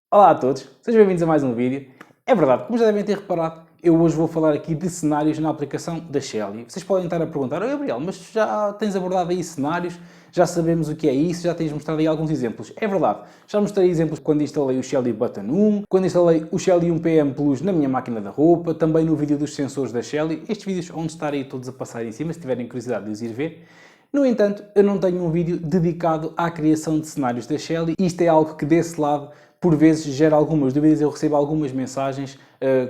Olá a todos, sejam bem-vindos a mais um vídeo. É verdade, como já devem ter reparado, eu hoje vou falar aqui de cenários na aplicação da Shelly. Vocês podem estar a perguntar: "Oh, Gabriel, mas já tens abordado aí cenários, já sabemos o que é isso, já tens mostrado aí alguns exemplos." É verdade, já mostrei exemplos quando instalei o Shelly Button 1, quando instalei o Shelly 1 PM Plus na minha máquina da roupa, também no vídeo dos sensores da Shelly. Estes vídeos vão estar aí todos a passar em cima, se tiverem curiosidade de os ir ver. No entanto, eu não tenho um vídeo dedicado à criação de cenários da Shelly. Isto é algo que desse lado, por vezes, gera algumas dúvidas. Eu recebo algumas mensagens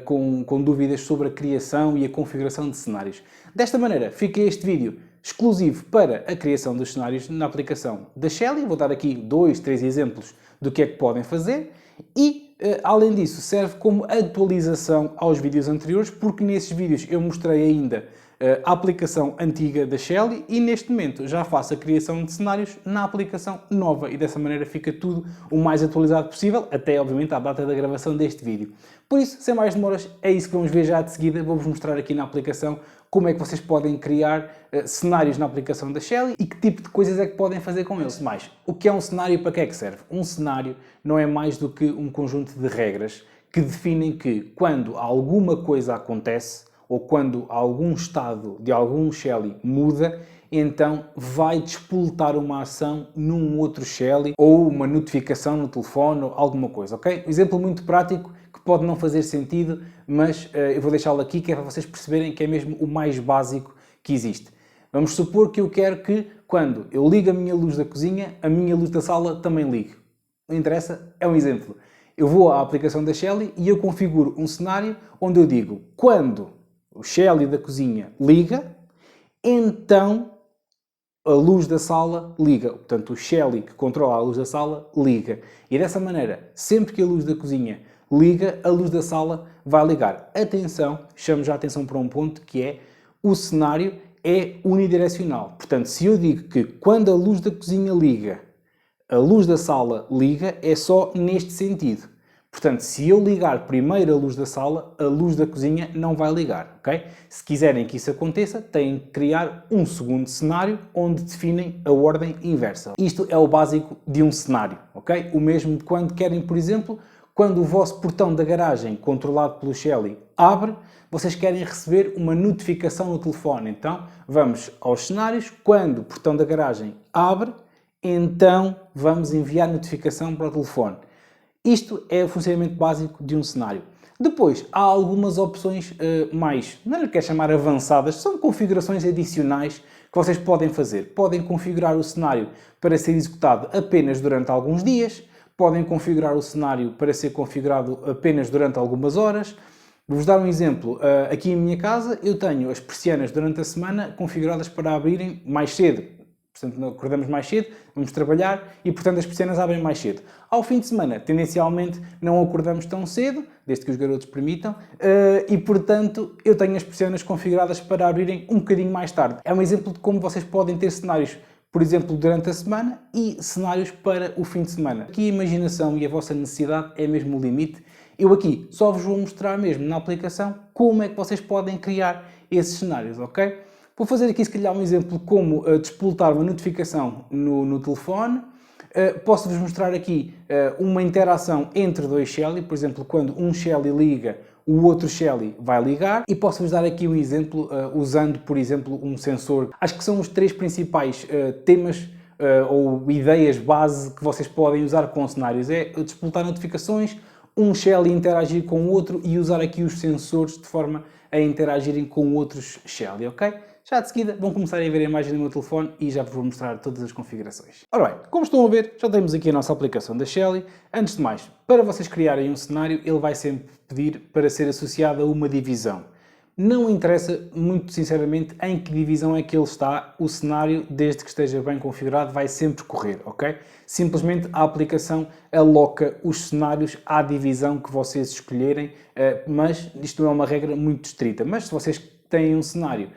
com dúvidas sobre a criação e a configuração de cenários. Desta maneira, fica este vídeo exclusivo para a criação dos cenários na aplicação da Shelly. Vou dar aqui 2, 3 exemplos do que é que podem fazer e, além disso, serve como atualização aos vídeos anteriores, porque nesses vídeos eu mostrei ainda a aplicação antiga da Shelly e neste momento já faço a criação de cenários na aplicação nova e dessa maneira fica tudo o mais atualizado possível, até obviamente à data da gravação deste vídeo. Por isso, sem mais demoras, é isso que vamos ver já de seguida. Vou-vos mostrar aqui na aplicação como é que vocês podem criar cenários na aplicação da Shelly e que tipo de coisas é que podem fazer com eles. Mais, o que é um cenário e para que é que serve? Um cenário não é mais do que um conjunto de regras que definem que quando alguma coisa acontece ou quando algum estado de algum Shelly muda, então vai despoltar uma ação num outro Shelly ou uma notificação no telefone ou alguma coisa, ok? Um exemplo muito prático que pode não fazer sentido, mas eu vou deixá-lo aqui que é para vocês perceberem que é mesmo o mais básico que existe. Vamos supor que eu quero que quando eu ligo a minha luz da cozinha, a minha luz da sala também ligue. Não interessa, é um exemplo. Eu vou à aplicação da Shelly e eu configuro um cenário onde eu digo quando o Shelly da cozinha liga, então a luz da sala liga. Portanto, o Shelly que controla a luz da sala liga. E dessa maneira, sempre que a luz da cozinha liga, a luz da sala vai ligar. Atenção, chamo já a atenção para um ponto que é o cenário é unidirecional. Portanto, se eu digo que quando a luz da cozinha liga, a luz da sala liga, é só neste sentido. Portanto, se eu ligar primeiro a luz da sala, a luz da cozinha não vai ligar, ok? Se quiserem que isso aconteça, têm que criar um segundo cenário onde definem a ordem inversa. Isto é o básico de um cenário, ok? O mesmo quando querem, por exemplo, quando o vosso portão da garagem, controlado pelo Shelly, abre, vocês querem receber uma notificação no telefone. Então, vamos aos cenários. Quando o portão da garagem abre, então vamos enviar notificação para o telefone. Isto é o funcionamento básico de um cenário. Depois, há algumas opções mais, não lhe quero chamar avançadas, são configurações adicionais que vocês podem fazer. Podem configurar o cenário para ser executado apenas durante alguns dias, podem configurar o cenário para ser configurado apenas durante algumas horas. Vou-vos dar um exemplo. Aqui em minha casa eu tenho as persianas durante a semana configuradas para abrirem mais cedo. Portanto, acordamos mais cedo, vamos trabalhar e, portanto, as persianas abrem mais cedo. Ao fim de semana, tendencialmente, não acordamos tão cedo, desde que os garotos permitam, e, portanto, eu tenho as persianas configuradas para abrirem um bocadinho mais tarde. É um exemplo de como vocês podem ter cenários, por exemplo, durante a semana e cenários para o fim de semana. Aqui a imaginação e a vossa necessidade é mesmo o limite. Eu aqui só vos vou mostrar mesmo na aplicação como é que vocês podem criar esses cenários, ok? Vou fazer aqui, se calhar, um exemplo como despoltar uma notificação no telefone. Posso-vos mostrar aqui uma interação entre dois Shelly, por exemplo, quando um Shelly liga, o outro Shelly vai ligar. E posso-vos dar aqui um exemplo usando, por exemplo, um sensor. Acho que são os três principais temas ou ideias base que vocês podem usar com cenários. É despoltar notificações, um Shelly interagir com o outro e usar aqui os sensores de forma a interagirem com outros Shelly, ok? Já de seguida vão começar a ver a imagem do meu telefone e já vos vou mostrar todas as configurações. Ora bem, como estão a ver, já temos aqui a nossa aplicação da Shelly. Antes de mais, para vocês criarem um cenário, ele vai sempre pedir para ser associado a uma divisão. Não interessa, muito sinceramente, em que divisão é que ele está, o cenário, desde que esteja bem configurado, vai sempre correr, ok? Simplesmente a aplicação aloca os cenários à divisão que vocês escolherem, mas isto não é uma regra muito estrita. Mas se vocês têm um cenário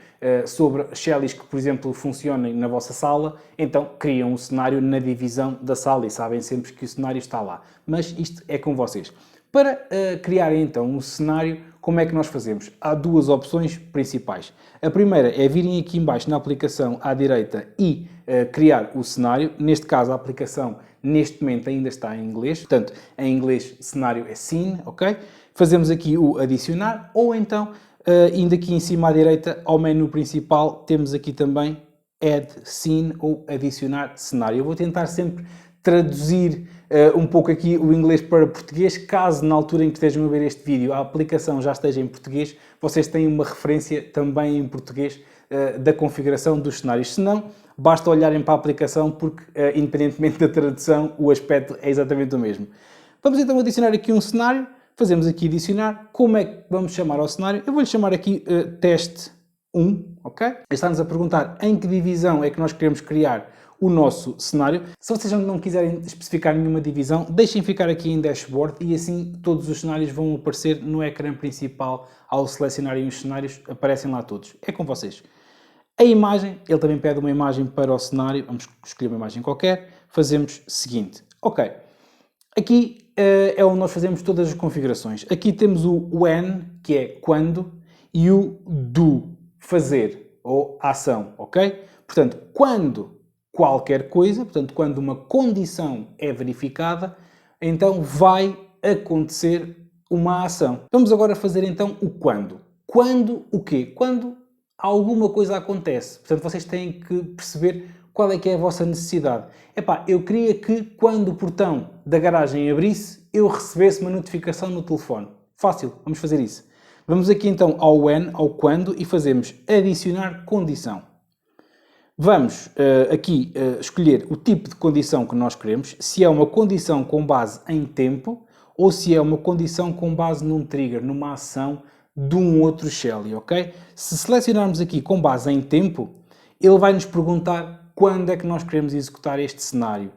sobre Shellys que, por exemplo, funcionem na vossa sala, então criam um cenário na divisão da sala e sabem sempre que o cenário está lá. Mas isto é com vocês. Para criarem então um cenário, como é que nós fazemos? Há duas opções principais. A primeira é virem aqui em baixo na aplicação à direita e criar o cenário. Neste caso, a aplicação, neste momento, ainda está em inglês. Portanto, em inglês, cenário é scene, ok? Fazemos aqui o adicionar, ou então, indo aqui em cima à direita, ao menu principal, temos aqui também add scene ou adicionar cenário. Eu vou tentar sempre traduzir um pouco aqui o inglês para português, caso na altura em que estejam a ver este vídeo a aplicação já esteja em português, vocês têm uma referência também em português da configuração dos cenários. Se não, basta olharem para a aplicação porque, independentemente da tradução, o aspecto é exatamente o mesmo. Vamos então adicionar aqui um cenário, fazemos aqui adicionar. Como é que vamos chamar ao cenário? Eu vou-lhe chamar aqui teste 1, ok? Está-nos a perguntar em que divisão é que nós queremos criar o nosso cenário. Se vocês não quiserem especificar nenhuma divisão, deixem ficar aqui em dashboard e assim todos os cenários vão aparecer no ecrã principal. Ao selecionarem os cenários, aparecem lá todos. É com vocês. A imagem, ele também pede uma imagem para o cenário. Vamos escolher uma imagem qualquer. Fazemos o seguinte. Ok. Aqui é onde nós fazemos todas as configurações. Aqui temos o when, que é quando, e o do, fazer, ou ação, ok? Portanto, quando qualquer coisa, portanto, quando uma condição é verificada, então vai acontecer uma ação. Vamos agora fazer então o quando. Quando o quê? Quando alguma coisa acontece. Portanto, vocês têm que perceber qual é que é a vossa necessidade. Epá, eu queria que quando o portão da garagem abrisse, eu recebesse uma notificação no telefone. Fácil, vamos fazer isso. Vamos aqui então ao when, ao quando, e fazemos adicionar condição. Vamos aqui escolher o tipo de condição que nós queremos, se é uma condição com base em tempo ou se é uma condição com base num trigger, numa ação de um outro Shelly, ok? Se selecionarmos aqui com base em tempo, ele vai nos perguntar quando é que nós queremos executar este cenário.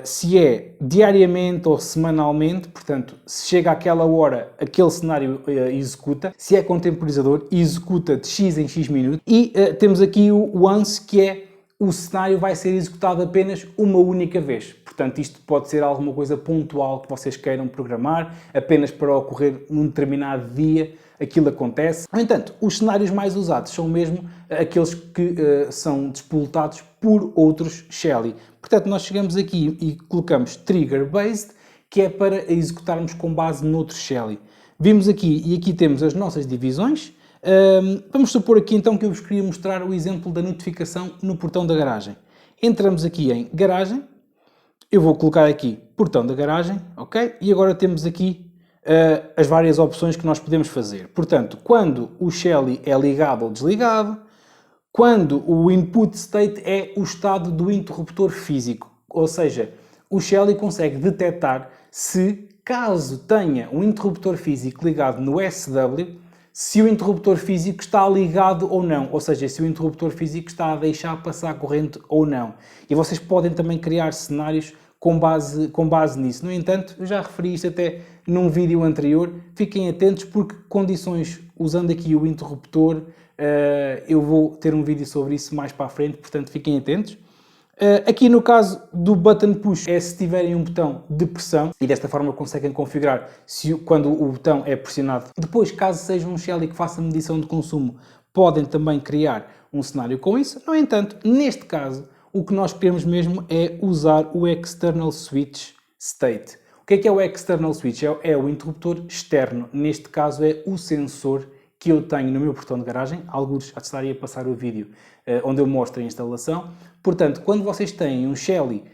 Se é diariamente ou semanalmente, portanto, se chega àquela hora, aquele cenário executa. Se é com temporizador, executa de X em X minutos. E temos aqui o once, que é o cenário vai ser executado apenas uma única vez. Portanto, isto pode ser alguma coisa pontual que vocês queiram programar, apenas para ocorrer num determinado dia, aquilo acontece. No entanto, os cenários mais usados são mesmo aqueles que são despoletados por outros Shelly. Portanto, nós chegamos aqui e colocamos Trigger Based, que é para executarmos com base noutro Shelly. Vimos aqui, e aqui temos as nossas divisões. Vamos supor aqui então que eu vos queria mostrar o exemplo da notificação no portão da garagem. Entramos aqui em garagem, eu vou colocar aqui portão da garagem, ok? E agora temos aqui as várias opções que nós podemos fazer. Portanto, quando o Shelly é ligado ou desligado, quando o input state é o estado do interruptor físico, ou seja, o Shelly consegue detectar se, caso tenha um interruptor físico ligado no SW, se o interruptor físico está ligado ou não, ou seja, se o interruptor físico está a deixar passar a corrente ou não. E vocês podem também criar cenários com base nisso. No entanto, eu já referi isto até num vídeo anterior, fiquem atentos porque condições usando aqui o interruptor, eu vou ter um vídeo sobre isso mais para a frente, portanto fiquem atentos. Aqui no caso do button push é se tiverem um botão de pressão e desta forma conseguem configurar quando o botão é pressionado. Depois, caso seja um Shelly que faça medição de consumo, podem também criar um cenário com isso. No entanto, neste caso, o que nós queremos mesmo é usar o External Switch State. O que é o External Switch? É o interruptor externo. Neste caso é o sensor que eu tenho no meu portão de garagem. Alguns já estaria a passar o vídeo onde eu mostro a instalação. Portanto, quando vocês têm um Shelly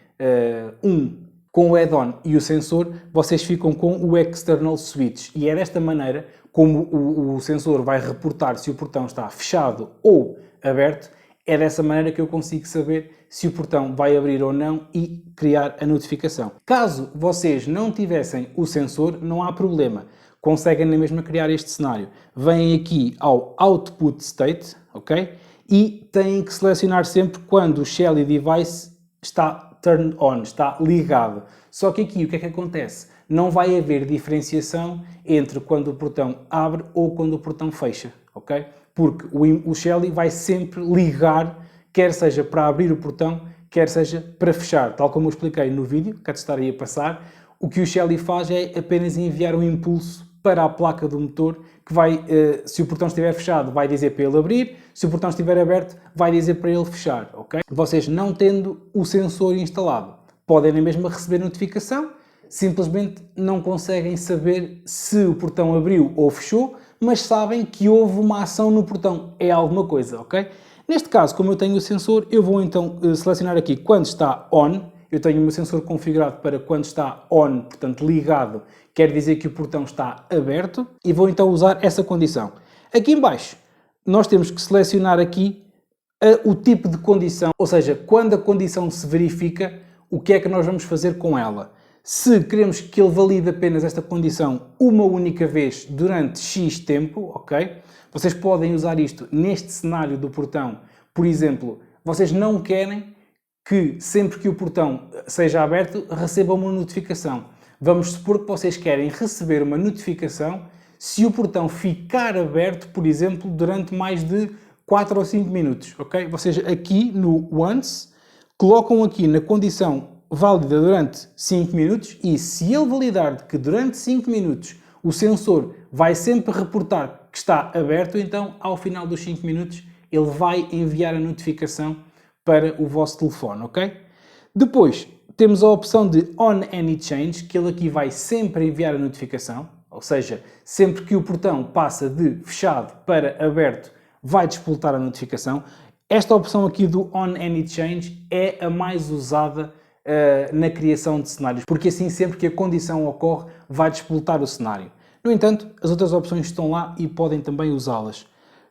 com o add-on e o sensor, vocês ficam com o External Switch. E é desta maneira, como o sensor vai reportar se o portão está fechado ou aberto, é dessa maneira que eu consigo saber se o portão vai abrir ou não e criar a notificação. Caso vocês não tivessem o sensor, não há problema. Conseguem na mesma criar este cenário. Vêm aqui ao Output State, ok? E têm que selecionar sempre quando o Shelly Device está turned on, está ligado. Só que aqui o que é que acontece? Não vai haver diferenciação entre quando o portão abre ou quando o portão fecha, ok? Porque o Shelly vai sempre ligar, quer seja para abrir o portão, quer seja para fechar. Tal como eu expliquei no vídeo, que estarei a passar, o que o Shelly faz é apenas enviar um impulso para a placa do motor, que vai, se o portão estiver fechado, vai dizer para ele abrir, se o portão estiver aberto, vai dizer para ele fechar, ok? Vocês não tendo o sensor instalado, podem na mesma receber notificação, simplesmente não conseguem saber se o portão abriu ou fechou, mas sabem que houve uma ação no portão, é alguma coisa, ok? Neste caso, como eu tenho o sensor, eu vou então selecionar aqui quando está on. Eu tenho o meu sensor configurado para quando está on, portanto ligado, quer dizer que o portão está aberto, e vou então usar essa condição. Aqui em baixo, nós temos que selecionar aqui o tipo de condição, ou seja, quando a condição se verifica, o que é que nós vamos fazer com ela. Se queremos que ele valide apenas esta condição uma única vez durante X tempo, ok? Vocês podem usar isto neste cenário do portão. Por exemplo, vocês não querem que sempre que o portão seja aberto receba uma notificação. Vamos supor que vocês querem receber uma notificação se o portão ficar aberto, por exemplo, durante mais de 4 ou 5 minutos, ok? Vocês aqui no once colocam aqui na condição válida durante 5 minutos e se ele validar que durante 5 minutos o sensor vai sempre reportar que está aberto, então ao final dos 5 minutos ele vai enviar a notificação para o vosso telefone, ok? Depois temos a opção de On Any Change, que ele aqui vai sempre enviar a notificação, ou seja, sempre que o portão passa de fechado para aberto, vai despoltar a notificação. Esta opção aqui do On Any Change é a mais usada na criação de cenários, porque assim sempre que a condição ocorre, vai despoltar o cenário. No entanto, as outras opções estão lá e podem também usá-las.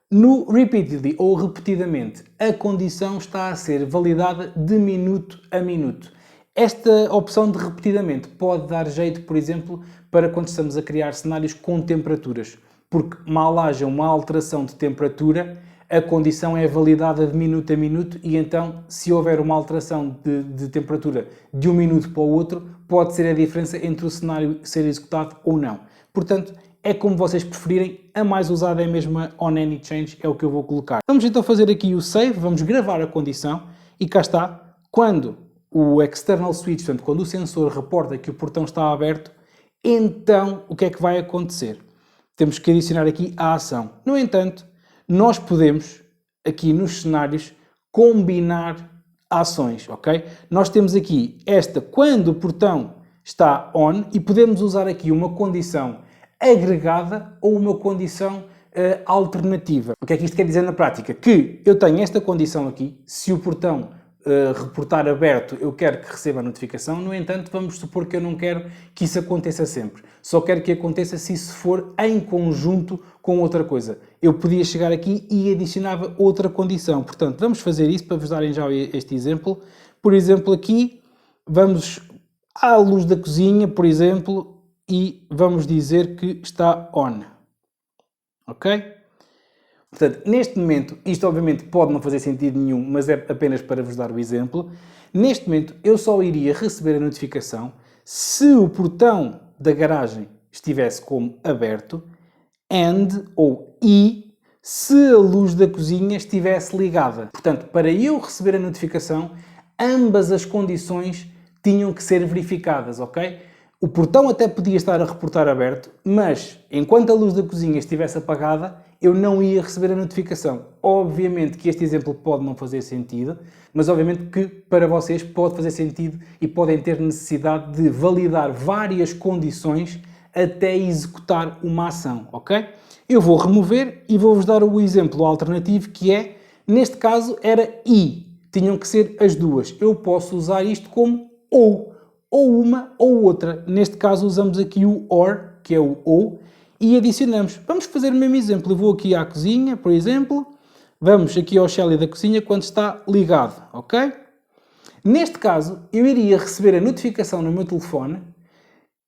No repeatedly ou repetidamente, a condição está a ser validada de minuto a minuto. Esta opção de repetidamente pode dar jeito, por exemplo, para quando estamos a criar cenários com temperaturas, porque mal haja uma alteração de temperatura, a condição é validada de minuto a minuto e então, se houver uma alteração de temperatura de um minuto para o outro, pode ser a diferença entre o cenário ser executado ou não. Portanto, é como vocês preferirem, a mais usada é mesmo a On Any Change, é o que eu vou colocar. Vamos então fazer aqui o save, vamos gravar a condição e cá está, quando o external switch, portanto, quando o sensor reporta que o portão está aberto, então o que é que vai acontecer? Temos que adicionar aqui a ação. No entanto, nós podemos, aqui nos cenários, combinar ações, ok? Nós temos aqui esta quando o portão está on e podemos usar aqui uma condição agregada ou uma condição alternativa. O que é que isto quer dizer na prática? Que eu tenho esta condição aqui, se o portão reportar aberto, eu quero que receba a notificação, no entanto, vamos supor que eu não quero que isso aconteça sempre. Só quero que aconteça se isso for em conjunto com outra coisa. Eu podia chegar aqui e adicionava outra condição. Portanto, vamos fazer isso para vos darem já este exemplo. Por exemplo, aqui, vamos à luz da cozinha, por exemplo, e vamos dizer que está on. Ok? Portanto, neste momento, isto obviamente pode não fazer sentido nenhum, mas é apenas para vos dar o exemplo. Neste momento, eu só iria receber a notificação se o portão da garagem estivesse como aberto e se a luz da cozinha estivesse ligada. Portanto, para eu receber a notificação, ambas as condições tinham que ser verificadas, ok? O portão até podia estar a reportar aberto, mas enquanto a luz da cozinha estivesse apagada, eu não ia receber a notificação. Obviamente que este exemplo pode não fazer sentido, mas obviamente que para vocês pode fazer sentido e podem ter necessidade de validar várias condições até executar uma ação, ok? Eu vou remover e vou-vos dar o exemplo alternativo que é, neste caso era e, tinham que ser as duas. Eu posso usar isto como ou uma ou outra. Neste caso usamos aqui o or, que é o ou, e adicionamos. Vamos fazer o mesmo exemplo. Eu vou aqui à cozinha, por exemplo. Vamos aqui ao Shelly da cozinha quando está ligado, ok? Neste caso, eu iria receber a notificação no meu telefone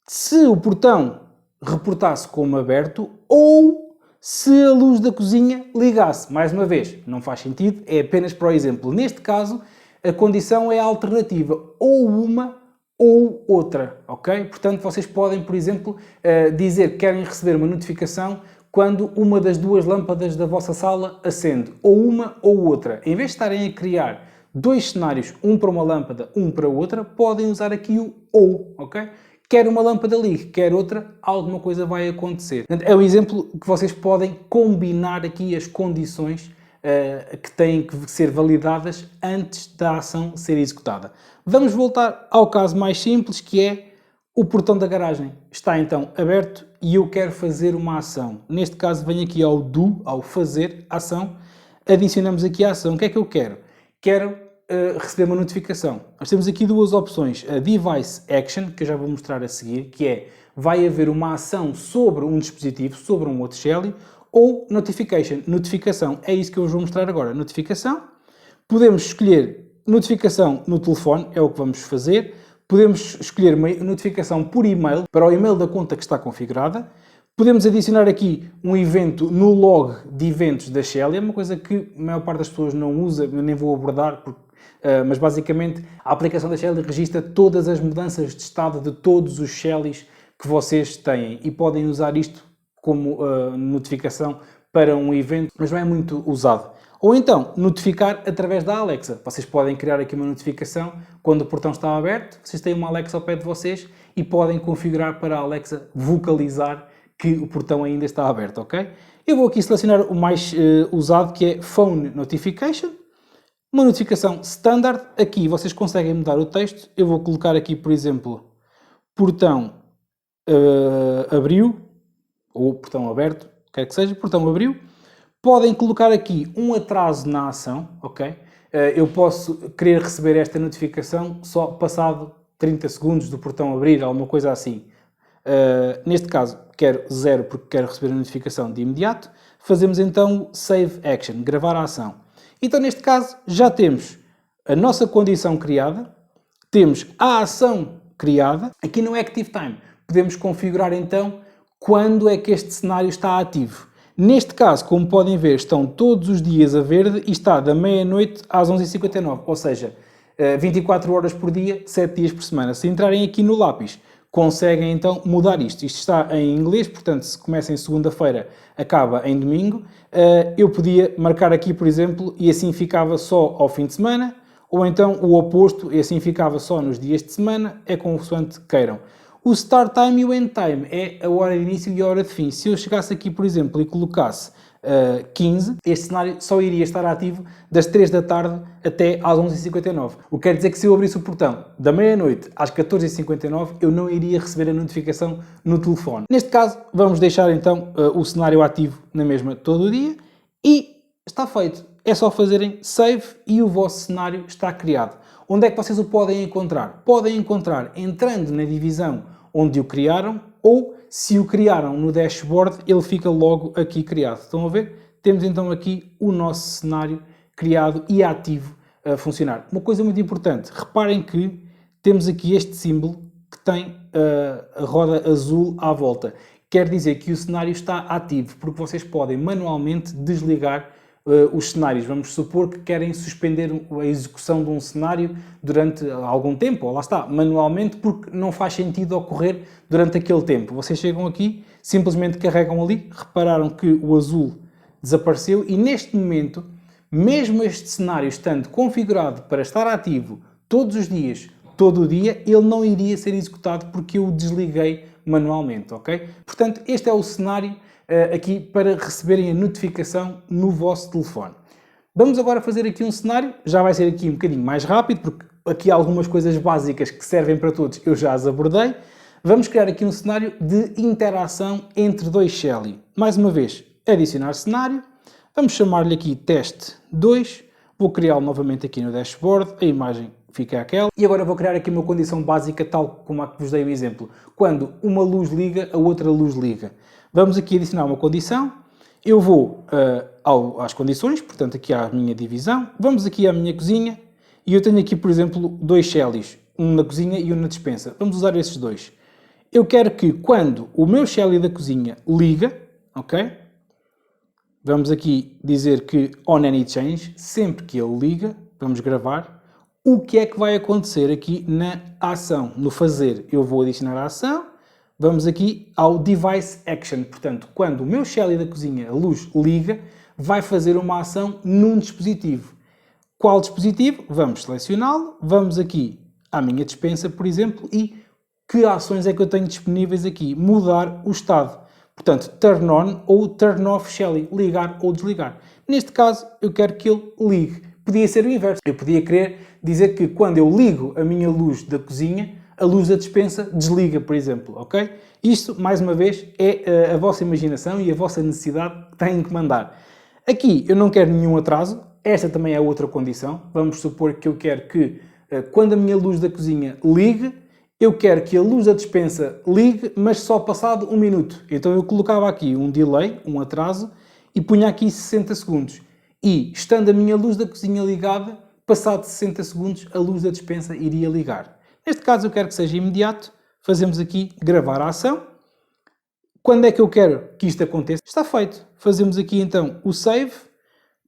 se o portão reportasse como aberto ou se a luz da cozinha ligasse. Mais uma vez, não faz sentido, é apenas para o exemplo. Neste caso, a condição é alternativa, ou uma ou outra, ok? Portanto, vocês podem, por exemplo, dizer que querem receber uma notificação quando uma das duas lâmpadas da vossa sala acende, ou uma ou outra. Em vez de estarem a criar dois cenários, um para uma lâmpada, um para outra, podem usar aqui o ou, ok? quer uma lâmpada ligue, quer outra, alguma coisa vai acontecer. É um exemplo que vocês podem combinar aqui as condições que têm que ser validadas antes da ação ser executada. Vamos voltar ao caso mais simples, que é o portão da garagem. Está então aberto e eu quero fazer uma ação. Neste caso venho aqui ao do, ao fazer ação, adicionamos aqui a ação. O que é que eu quero? Quero receber uma notificação. Nós temos aqui duas opções. A Device Action, que eu já vou mostrar a seguir, que é, vai haver uma ação sobre um dispositivo, sobre um outro Shelly, ou Notification, notificação. É isso que eu vos vou mostrar agora. Notificação. Podemos escolher notificação no telefone, é o que vamos fazer. Podemos escolher uma notificação por e-mail, para o e-mail da conta que está configurada. Podemos adicionar aqui um evento no log de eventos da Shelly, é uma coisa que a maior parte das pessoas não usa, eu nem vou abordar, mas basicamente a aplicação da Shelly registra todas as mudanças de estado de todos os Shellys que vocês têm e podem usar isto como notificação para um evento, mas não é muito usado. Ou então, notificar através da Alexa. Vocês podem criar aqui uma notificação quando o portão está aberto, vocês têm uma Alexa ao pé de vocês e podem configurar para a Alexa vocalizar que o portão ainda está aberto, ok? Eu vou aqui selecionar o mais usado, que é Phone Notification. Uma notificação standard. Aqui vocês conseguem mudar o texto. Eu vou colocar aqui, por exemplo, portão abriu, ou portão aberto, quer que seja, portão abriu. Podem colocar aqui um atraso na ação, ok? Eu posso querer receber esta notificação só passado 30 segundos do portão abrir, alguma coisa assim. Neste caso, quero 0 porque quero receber a notificação de imediato. Fazemos então Save Action, gravar a ação. Então, neste caso, já temos a nossa condição criada, temos a ação criada. Aqui no Active Time podemos configurar então quando é que este cenário está ativo. Neste caso, como podem ver, estão todos os dias a verde e está da meia-noite às 11h59, ou seja, 24 horas por dia, 7 dias por semana. Se entrarem aqui no lápis, conseguem então mudar isto. Isto está em inglês, portanto, se começa em segunda-feira, acaba em domingo. Eu podia marcar aqui, por exemplo, e assim ficava só ao fim de semana, ou então o oposto, e assim ficava só nos dias de semana, é consoante queiram. O Start Time e o End Time é a hora de início e a hora de fim. Se eu chegasse aqui, por exemplo, e colocasse 15, este cenário só iria estar ativo das 3 da tarde até às 11h59. O que quer dizer que se eu abrisse o portão da meia-noite às 14h59, eu não iria receber a notificação no telefone. Neste caso, vamos deixar então o cenário ativo na mesma todo o dia e está feito. É só fazerem save e o vosso cenário está criado. Onde é que vocês o podem encontrar? Podem encontrar entrando na divisão onde o criaram, ou se o criaram no dashboard, ele fica logo aqui criado. Estão a ver? Temos então aqui o nosso cenário criado e ativo a funcionar. Uma coisa muito importante, reparem que temos aqui este símbolo que tem a roda azul à volta. Quer dizer que o cenário está ativo, porque vocês podem manualmente desligar os cenários. Vamos supor que querem suspender a execução de um cenário durante algum tempo, ou lá está, manualmente, porque não faz sentido ocorrer durante aquele tempo. Vocês chegam aqui, simplesmente carregam ali, repararam que o azul desapareceu e neste momento, mesmo este cenário estando configurado para estar ativo todos os dias, todo o dia, ele não iria ser executado porque eu o desliguei manualmente, ok? Portanto, este é o cenário aqui para receberem a notificação no vosso telefone. Vamos agora fazer aqui um cenário, já vai ser aqui um bocadinho mais rápido, porque aqui há algumas coisas básicas que servem para todos, eu já as abordei. Vamos criar aqui um cenário de interação entre dois Shelly. Mais uma vez, adicionar cenário, vamos chamar-lhe aqui teste 2, vou criá-lo novamente aqui no dashboard, a imagem fica aquela. E agora vou criar aqui uma condição básica, tal como a que vos dei o exemplo. Quando uma luz liga, a outra luz liga. Vamos aqui adicionar uma condição, eu vou às condições, portanto aqui à minha divisão, vamos aqui à minha cozinha e eu tenho aqui, por exemplo, dois Shellys, um na cozinha e um na despensa. Vamos usar esses dois. Eu quero que quando o meu Shelly da cozinha liga, ok? Vamos aqui dizer que on any change, sempre que ele liga, vamos gravar, o que é que vai acontecer aqui na ação, no fazer. Eu vou adicionar a ação. Vamos aqui ao Device Action, portanto, quando o meu Shelly da cozinha, a luz, liga, vai fazer uma ação num dispositivo. Qual dispositivo? Vamos selecioná-lo, vamos aqui à minha despensa, por exemplo, e que ações é que eu tenho disponíveis aqui? Mudar o estado. Portanto, turn on ou turn off Shelly, ligar ou desligar. Neste caso, eu quero que ele ligue. Podia ser o inverso. Eu podia querer dizer que quando eu ligo a minha luz da cozinha, a luz da despensa desliga, por exemplo, ok? Isto, mais uma vez, é a vossa imaginação e a vossa necessidade que têm que mandar. Aqui eu não quero nenhum atraso, esta também é outra condição. Vamos supor que eu quero que, quando a minha luz da cozinha ligue, eu quero que a luz da despensa ligue, mas só passado 1 minuto. Então eu colocava aqui um delay, um atraso, e punha aqui 60 segundos. E, estando a minha luz da cozinha ligada, passado 60 segundos, a luz da despensa iria ligar. Neste caso eu quero que seja imediato. Fazemos aqui gravar a ação. Quando é que eu quero que isto aconteça? Está feito. Fazemos aqui então o save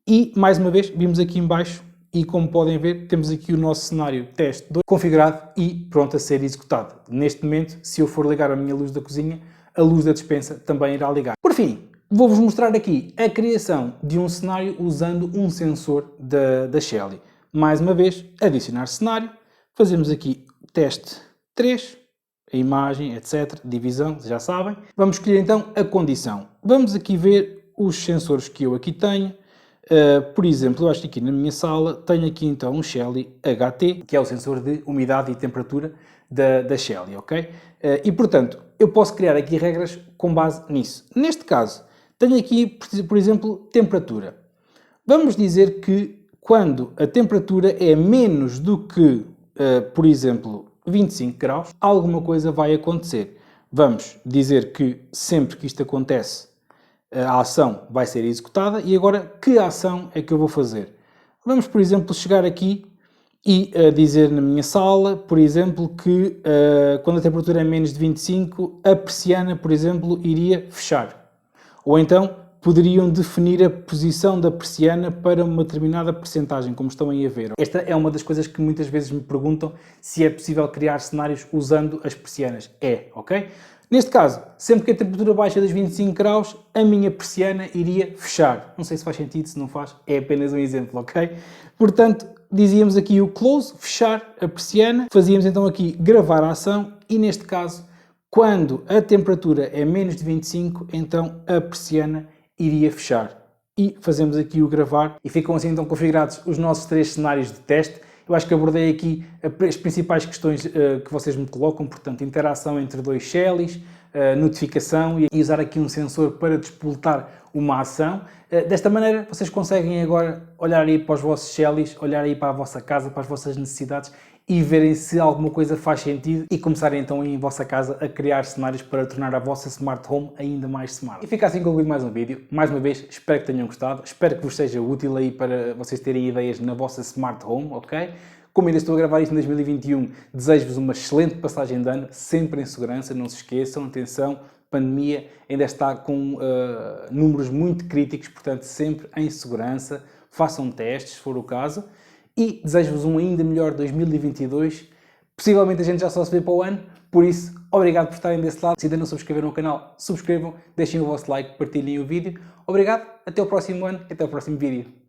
e, mais uma vez, vimos aqui em baixo e, como podem ver, temos aqui o nosso cenário teste 2 configurado e pronto a ser executado. Neste momento, se eu for ligar a minha luz da cozinha, a luz da despensa também irá ligar. Por fim, vou-vos mostrar aqui a criação de um cenário usando um sensor da Shelly. Mais uma vez, adicionar cenário, fazemos aqui teste 3, a imagem, etc, divisão, já sabem. Vamos escolher então a condição. Vamos aqui ver os sensores que eu aqui tenho. Por exemplo, eu acho que aqui na minha sala tenho aqui então um Shelly HT, que é o sensor de umidade e temperatura da Shelly, ok? E portanto, eu posso criar aqui regras com base nisso. Neste caso, tenho aqui, por exemplo, temperatura. Vamos dizer que quando a temperatura é menos do que, por exemplo, 25 graus, alguma coisa vai acontecer. Vamos dizer que sempre que isto acontece, a ação vai ser executada. E agora, que ação é que eu vou fazer? Vamos, por exemplo, chegar aqui e dizer na minha sala, por exemplo, que quando a temperatura é menos de 25, a persiana, por exemplo, iria fechar. Ou então, poderiam definir a posição da persiana para uma determinada percentagem, como estão aí a ver. Esta é uma das coisas que muitas vezes me perguntam se é possível criar cenários usando as persianas. É, ok? Neste caso, sempre que a temperatura baixa dos 25 graus, a minha persiana iria fechar. Não sei se faz sentido, se não faz, é apenas um exemplo, ok? Portanto, dizíamos aqui o close, fechar a persiana, fazíamos então aqui gravar a ação e neste caso, quando a temperatura é menos de 25, então a persiana iria fechar. E fazemos aqui o gravar e ficam assim então configurados os nossos 3 cenários de teste. Eu acho que abordei aqui as principais questões que vocês me colocam, portanto, interação entre 2 Shellys, notificação e usar aqui um sensor para despoletar uma ação. Desta maneira, vocês conseguem agora olhar aí para os vossos Shellys, olhar aí para a vossa casa, para as vossas necessidades e verem se alguma coisa faz sentido e começarem então em vossa casa a criar cenários para tornar a vossa Smart Home ainda mais smart. E fica assim concluído mais um vídeo. Mais uma vez, espero que tenham gostado, espero que vos seja útil aí para vocês terem ideias na vossa Smart Home, ok? Como ainda estou a gravar isto em 2021, desejo-vos uma excelente passagem de ano, sempre em segurança, não se esqueçam, atenção, pandemia ainda está com números muito críticos, portanto sempre em segurança, façam testes se for o caso. E desejo-vos um ainda melhor 2022. Possivelmente a gente já só se vê para o ano, por isso, obrigado por estarem desse lado. Se ainda não subscreveram o canal, subscrevam, deixem o vosso like, partilhem o vídeo. Obrigado, até o próximo ano e até o próximo vídeo.